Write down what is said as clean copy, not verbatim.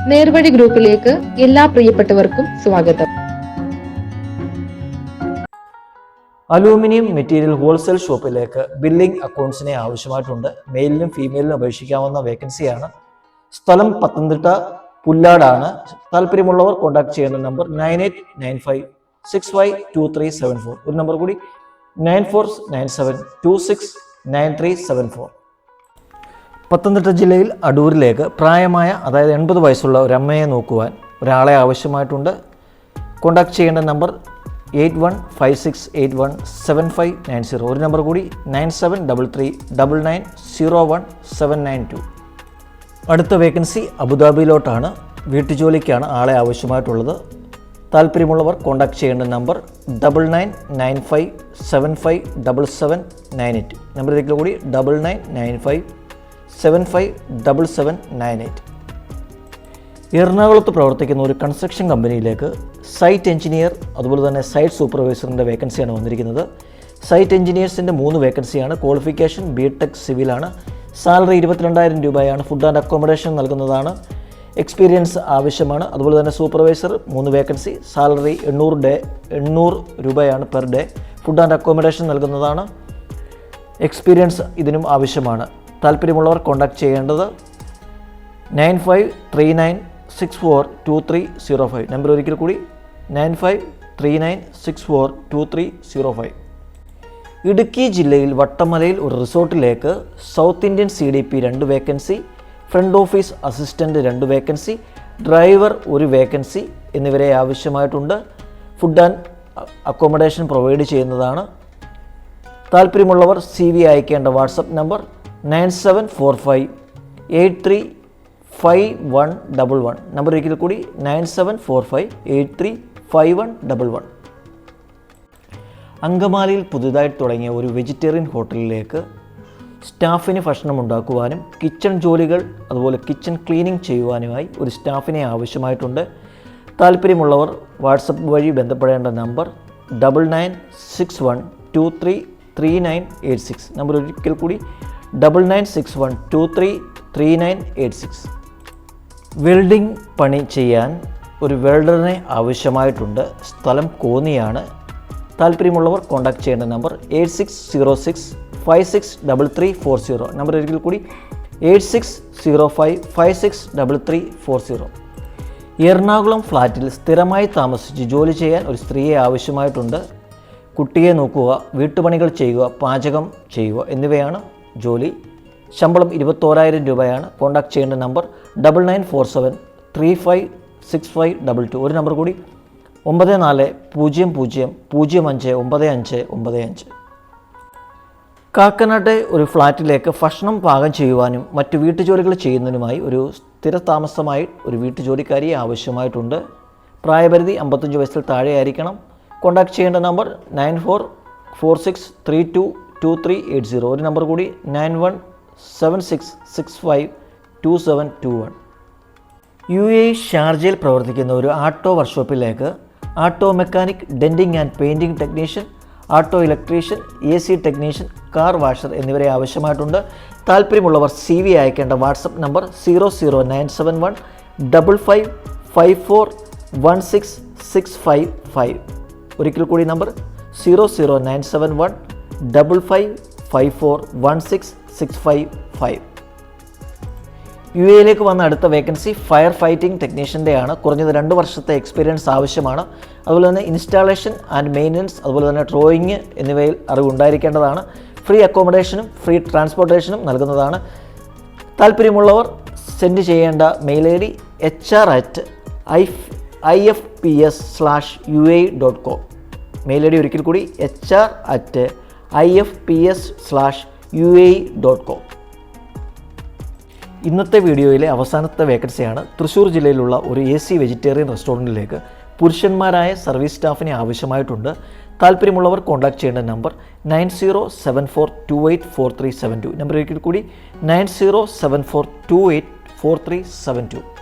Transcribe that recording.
നേർവഴി ഗ്രൂപ്പിലേക്ക് എല്ലാ പ്രിയപ്പെട്ടവർക്കും സ്വാഗതം. അലൂമിനിയം മെറ്റീരിയൽ ഹോൾസെയിൽ ഷോപ്പിലേക്ക് ബില്ലിംഗ് അക്കൗണ്ട്സിനെ ആവശ്യമായിട്ടുണ്ട്. മെയിലിനും ഫീമെയിലിനും അപേക്ഷിക്കാവുന്ന വേക്കൻസിയാണ്. സ്ഥലം പത്തനംതിട്ട പുല്ലാടാണ്. താല്പര്യമുള്ളവർ കോൺടാക്ട് ചെയ്യേണ്ട നമ്പർ 9895652374. ഒരു നമ്പർ കൂടി 9497269374. പത്തനംതിട്ട ജില്ലയിൽ അടൂരിലേക്ക് പ്രായമായ അതായത് 80 വയസ്സുള്ള ഒരു അമ്മയെ നോക്കുവാൻ ഒരാളെ ആവശ്യമായിട്ടുണ്ട്. കോൺടാക്ട് ചെയ്യേണ്ട നമ്പർ 8156817590. ഒരു നമ്പർ കൂടി 9733990172. അടുത്ത വേക്കൻസി അബുദാബിയിലോട്ടാണ്. വീട്ടുജോലിക്കാണ് ആളെ ആവശ്യമായിട്ടുള്ളത്. താല്പര്യമുള്ളവർ കോൺടാക്ട് ചെയ്യേണ്ട നമ്പർ 9995757798. നമ്പറിലേക്ക് കൂടി 9995757798. എറണാകുളത്ത് പ്രവർത്തിക്കുന്ന ഒരു കൺസ്ട്രക്ഷൻ കമ്പനിയിലേക്ക് സൈറ്റ് എഞ്ചിനീയർ അതുപോലെ തന്നെ സൈറ്റ് സൂപ്പർവൈസറിൻ്റെ വേക്കൻസിയാണ് വന്നിരിക്കുന്നത്. സൈറ്റ് എഞ്ചിനീയേഴ്സിൻ്റെ 3 വേക്കൻസിയാണ്. Qualification BTech സിവിലാണ്. സാലറി 22,000 രൂപയാണ്. ഫുഡ് ആൻഡ് അക്കോമഡേഷൻ നൽകുന്നതാണ്. എക്സ്പീരിയൻസ് ആവശ്യമാണ്. അതുപോലെ തന്നെ സൂപ്പർവൈസർ 3 വേക്കൻസി. സാലറി 800 രൂപയാണ് per day. Food and accommodation നൽകുന്നതാണ്. എക്സ്പീരിയൻസ് ഇതിനും ആവശ്യമാണ്. താല്പര്യമുള്ളവർ കോൺടാക്ട് ചെയ്യേണ്ടത് 9539642305. നമ്പർ ഒരിക്കൽ കൂടി 9539642305. ഇടുക്കി ജില്ലയിൽ വട്ടമലയിൽ ഒരു റിസോർട്ടിലേക്ക് south Indian CDP 2 vacancy, front office assistant 2 vacancy, driver 1 vacancy എന്നിവരെ ആവശ്യമായിട്ടുണ്ട്. ഫുഡ് ആൻഡ് അക്കോമഡേഷൻ പ്രൊവൈഡ് ചെയ്യുന്നതാണ്. താല്പര്യമുള്ളവർ CV അയക്കേണ്ട വാട്സപ്പ് നമ്പർ 9745835111. നമ്പർ ഒരിക്കൽ കൂടി 9745835111. അങ്കമാലിയിൽ പുതുതായി തുടങ്ങിയ ഒരു വെജിറ്റേറിയൻ ഹോട്ടലിലേക്ക് സ്റ്റാഫിന് ഭക്ഷണം ഉണ്ടാക്കുവാനും കിച്ചൺ ജോലികൾ അതുപോലെ കിച്ചൺ ക്ലീനിങ് ചെയ്യുവാനുമായി ഒരു സ്റ്റാഫിനെ ആവശ്യമായിട്ടുണ്ട്. താല്പര്യമുള്ളവർ വാട്സപ്പ് വഴി ബന്ധപ്പെടേണ്ട നമ്പർ 9961233986. നമ്പർ ഒരിക്കൽ കൂടി 9961233986. വെൽഡിംഗ് പണി ചെയ്യാൻ ഒരു വെൽഡറിനെ ആവശ്യമായിട്ടുണ്ട്. സ്ഥലം കോന്നിയാണ്. താല്പര്യമുള്ളവർ കോൺടാക്ട് ചെയ്യേണ്ട നമ്പർ 8606563340. നമ്പർ ഒരിക്കൽ കൂടി 8605563340. എറണാകുളം ഫ്ലാറ്റിൽ സ്ഥിരമായി താമസിച്ച് ജോലി ചെയ്യാൻ ഒരു സ്ത്രീയെ ആവശ്യമായിട്ടുണ്ട്. കുട്ടിയെ നോക്കുക, വീട്ടുപണികൾ ചെയ്യുക, പാചകം ചെയ്യുക എന്നിവയാണ് ജോലി. ശമ്പളം 21,000 രൂപയാണ്. കോൺടാക്ട് ചെയ്യേണ്ട നമ്പർ 9947356522. ഒരു നമ്പർ കൂടി 9400059595. കാക്കനാട്ടെ ഒരു ഫ്ലാറ്റിലേക്ക് ഭക്ഷണം പാകം ചെയ്യുവാനും മറ്റു വീട്ടുജോലികൾ ചെയ്യുന്നതിനുമായി ഒരു സ്ഥിരതാമസമായി ഒരു വീട്ടുജോലിക്കാരിയെ ആവശ്യമായിട്ടുണ്ട്. പ്രായപരിധി 55 വയസ്സിൽ താഴെയായിരിക്കണം. കോൺടാക്ട് ചെയ്യേണ്ട നമ്പർ 9446322380. ഒരു നമ്പർ കൂടി 9176652721. UAE ഷാർജയിൽ പ്രവർത്തിക്കുന്ന ഒരു ആട്ടോ വർക്ക്ഷോപ്പിലേക്ക് auto mechanic, denting and painting technician, auto electrician, AC technician, car washer എന്നിവരെ ആവശ്യമായിട്ടുണ്ട്. താല്പര്യമുള്ളവർ CV അയക്കേണ്ട വാട്സപ്പ് നമ്പർ 0097155416655. ഒരിക്കൽ കൂടി നമ്പർ 0097155416655. UAEയിലേക്ക് വന്ന അടുത്ത വേക്കൻസി ഫയർ ഫൈറ്റിംഗ് ടെക്നീഷ്യൻ്റെയാണ്. കുറഞ്ഞത് 2 വർഷത്തെ എക്സ്പീരിയൻസ് ആവശ്യമാണ്. അതുപോലെ തന്നെ ഇൻസ്റ്റാളേഷൻ ആൻഡ് മെയിൻ്റനൻസ് അതുപോലെ തന്നെ ഡ്രോയിങ് എന്നിവയിൽ അറിവുണ്ടായിരിക്കേണ്ടതാണ്. ഫ്രീ അക്കോമഡേഷനും ഫ്രീ ട്രാൻസ്പോർട്ടേഷനും നൽകുന്നതാണ്. താല്പര്യമുള്ളവർ സെൻഡ് ചെയ്യേണ്ട mail ID hr@ifps/ua.com. Mail ID ഒരിക്കൽ കൂടി hr@ifps/ua.com. ഇന്നത്തെ വീഡിയോയിലെ അവസാനത്തെ വേക്കൻസിയാണ്. തൃശ്ശൂർ ജില്ലയിലുള്ള ഒരു AC വെജിറ്റേറിയൻ റെസ്റ്റോറൻറ്റിലേക്ക് പുരുഷന്മാരായ സർവീസ് സ്റ്റാഫിനെ ആവശ്യമായിട്ടുണ്ട്. താല്പര്യമുള്ളവർ കോൺടാക്ട് ചെയ്യേണ്ട നമ്പർ 9074284372. നമ്പർ ഒരിക്കൽ കൂടി 9074284372.